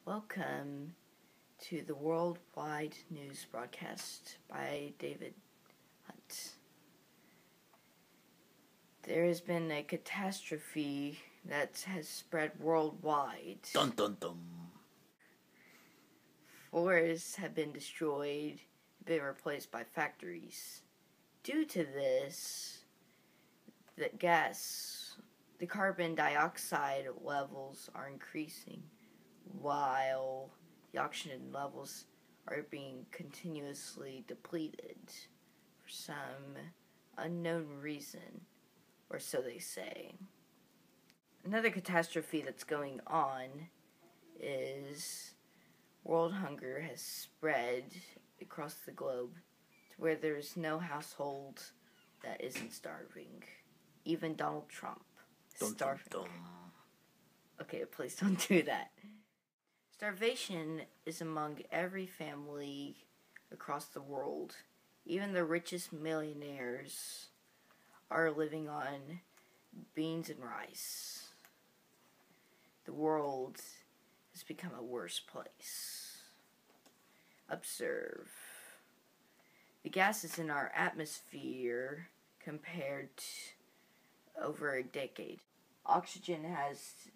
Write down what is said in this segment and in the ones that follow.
Welcome to the Worldwide News Broadcast by David Hunt. There has been a catastrophe that has spread worldwide. Dun dun dun. Forests have been destroyed and been replaced by factories. Due to this, the carbon dioxide levels are increasing, while the oxygen levels are being continuously depleted for some unknown reason, or so they say. Another catastrophe that's going on is world hunger has spread across the globe to where there's no household that isn't starving. Even Donald Trump is starving. Dun, dun. Okay, please don't do that. Starvation is among every family across the world. Even the richest millionaires are living on beans and rice. The world has become a worse place. Observe. The gases in our atmosphere compared over a decade. Oxygen has,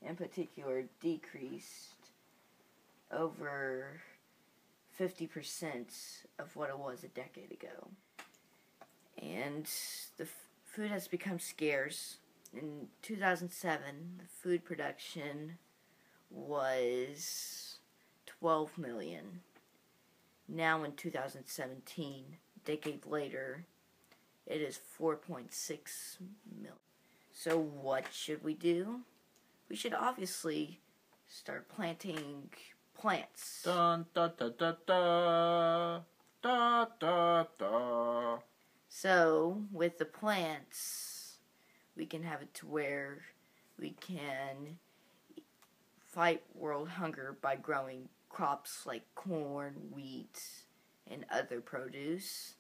in particular, decreased over 50% of what it was a decade ago. And the food has become scarce. In 2007, the food production was 12 million. Now in 2017, a decade later, it is 4.6 million. So what should we do? We should obviously start planting plants. Dun da da da da da da da. So with the plants, we can have it to where we can fight world hunger by growing crops like corn, wheat, and other produce.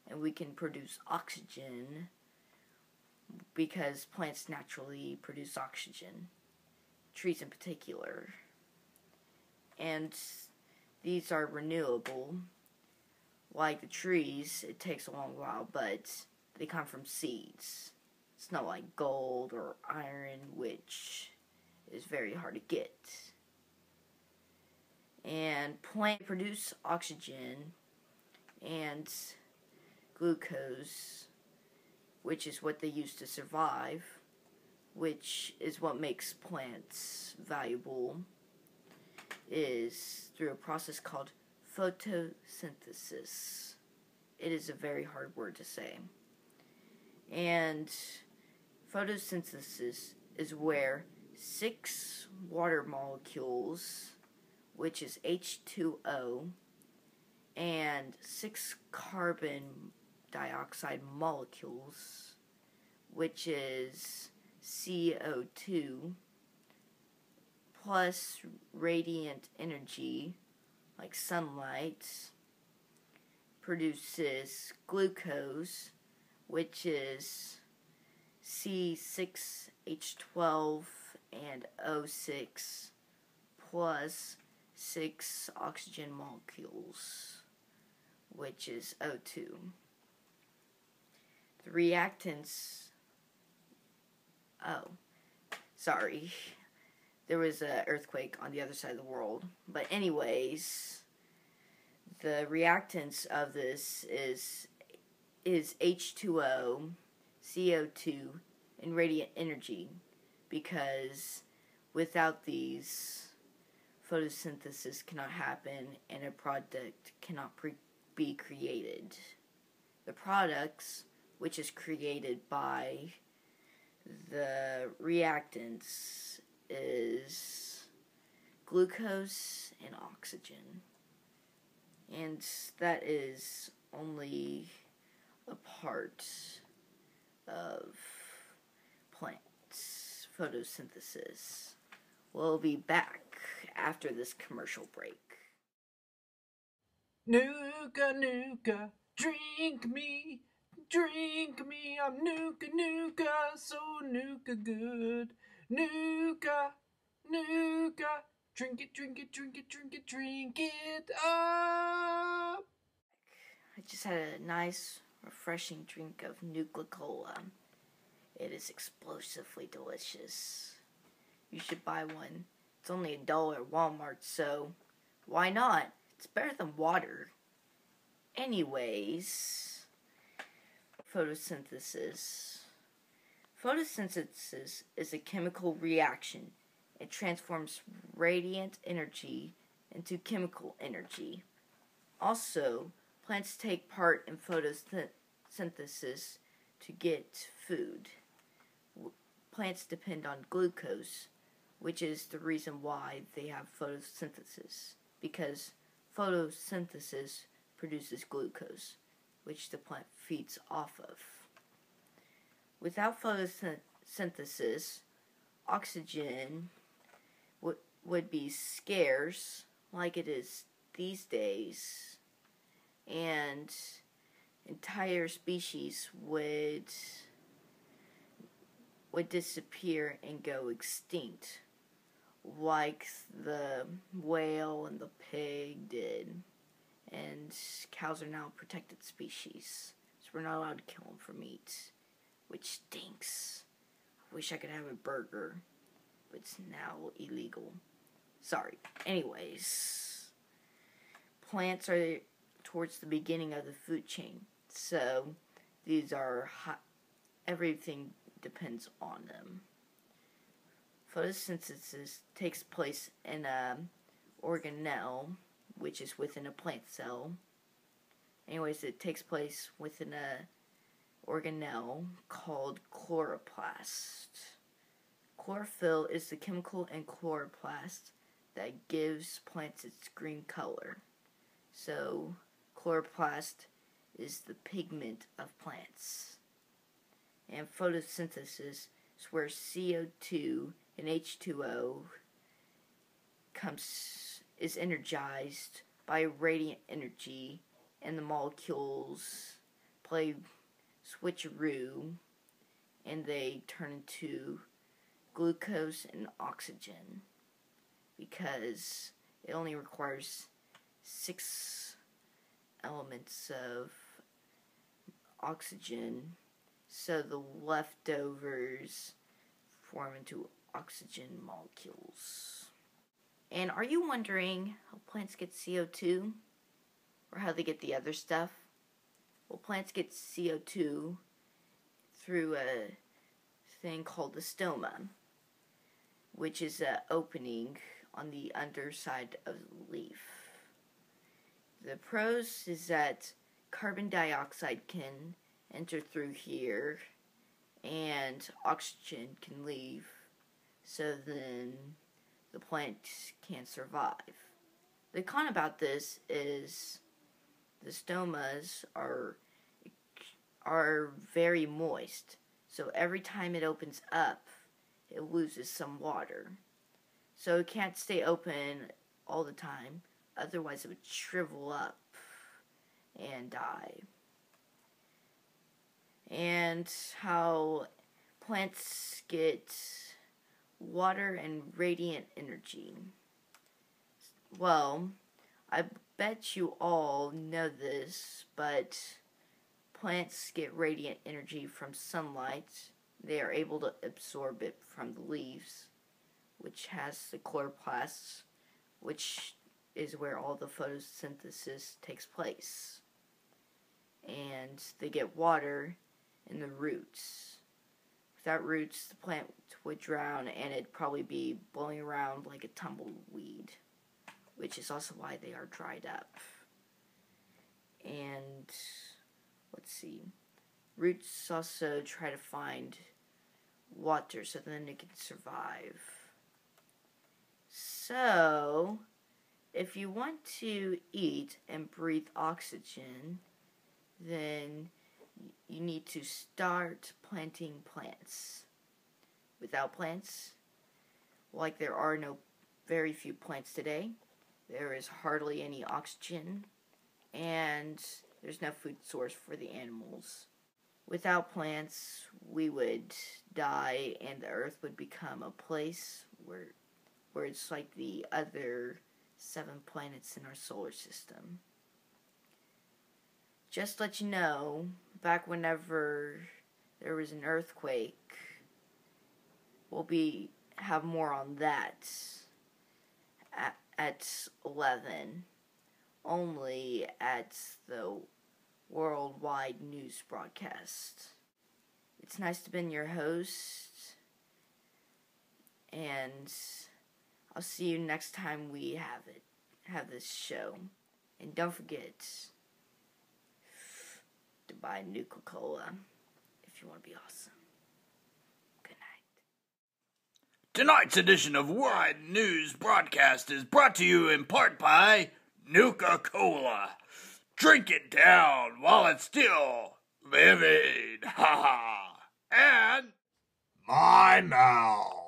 And we can produce oxygen because plants naturally produce oxygen, trees in particular. And these are renewable. Like the trees, it takes a long while, but they come from seeds. It's not like gold or iron, which is very hard to get. And plants produce oxygen and glucose, which is what they use to survive, which is what makes plants valuable, is through a process called photosynthesis. It is a very hard word to say. And photosynthesis is where 6 water molecules, which is H2O, and 6 carbon dioxide molecules, which is CO2, plus radiant energy, like sunlight, produces glucose, which is C6H12 and O6, plus 6 oxygen molecules, which is O2. The reactants, there was an earthquake on the other side of the world. But anyways, the reactants of this is H2O, CO2, and radiant energy, because without these, photosynthesis cannot happen and a product cannot be created. The products, which is created by the reactants, is glucose and oxygen. And that is only a part of plants' photosynthesis. We'll be back after this commercial break. Nuka Nuka, drink me, I'm Nuka Nuka, so Nuka good. Nuka, Drink it, drink it, drink it, drink it, drink it up. I just had a nice, refreshing drink of Nuka-Cola. It is explosively delicious. You should buy one. It's only $1 at Walmart, so why not? It's better than water. Anyways, photosynthesis. Photosynthesis is a chemical reaction. It transforms radiant energy into chemical energy. Also, plants take part in photosynthesis to get food. Plants depend on glucose, which is the reason why they have photosynthesis, because photosynthesis produces glucose, which the plant feeds off of. Without photosynthesis, oxygen would be scarce, like it is these days, and entire species would disappear and go extinct, like the whale and the pig did. And cows are now protected species, so we're not allowed to kill them for meat, which stinks. I wish I could have a burger, but it's now illegal. Sorry. Anyways, plants are towards the beginning of the food chain, so these are everything depends on them. Photosynthesis takes place in an organelle, which is within a plant cell. Anyways, it takes place within a organelle called chloroplast. Chlorophyll is the chemical in chloroplast that gives plants its green color. So, chloroplast is the pigment of plants. And photosynthesis is where CO2 and H2O is energized by radiant energy, and the molecules play switcheroo, and they turn into glucose and oxygen, because it only requires 6 elements of oxygen, so the leftovers form into oxygen molecules. And are you wondering how plants get CO2? Or how they get the other stuff? Well, plants get CO2 through a thing called the stoma, which is an opening on the underside of the leaf. The pros is that carbon dioxide can enter through here and oxygen can leave, so then the plant can survive. The con about this is the stomas are very moist, so every time it opens up, it loses some water. So it can't stay open all the time, otherwise it would shrivel up and die. And how plants get water and radiant energy. Well, I bet you all know this, but plants get radiant energy from sunlight. They are able to absorb it from the leaves, which has the chloroplasts, which is where all the photosynthesis takes place. And they get water in the roots. Without roots, the plant would drown, and it'd probably be blowing around like a tumbleweed, which is also why they are dried up. And let's see, roots also try to find water so then it can survive. So, if you want to eat and breathe oxygen, then you need to start planting plants. Without plants, like there are very few plants today, there is hardly any oxygen, and there's no food source for the animals. Without plants, we would die, and the earth would become a place where where it's like the other 7 planets in our solar system. Just to let you know, back whenever there was an earthquake, we'll have more on that at 11, only at the worldwide news broadcast. It's nice to be your host, and I'll see you next time we have this show. And don't forget to buy Nuka-Cola if you want to be awesome. Good night. Tonight's edition of Worldwide News Broadcast is brought to you in part by Nuka-Cola. Drink it down while it's still living. Ha ha. And my mouth.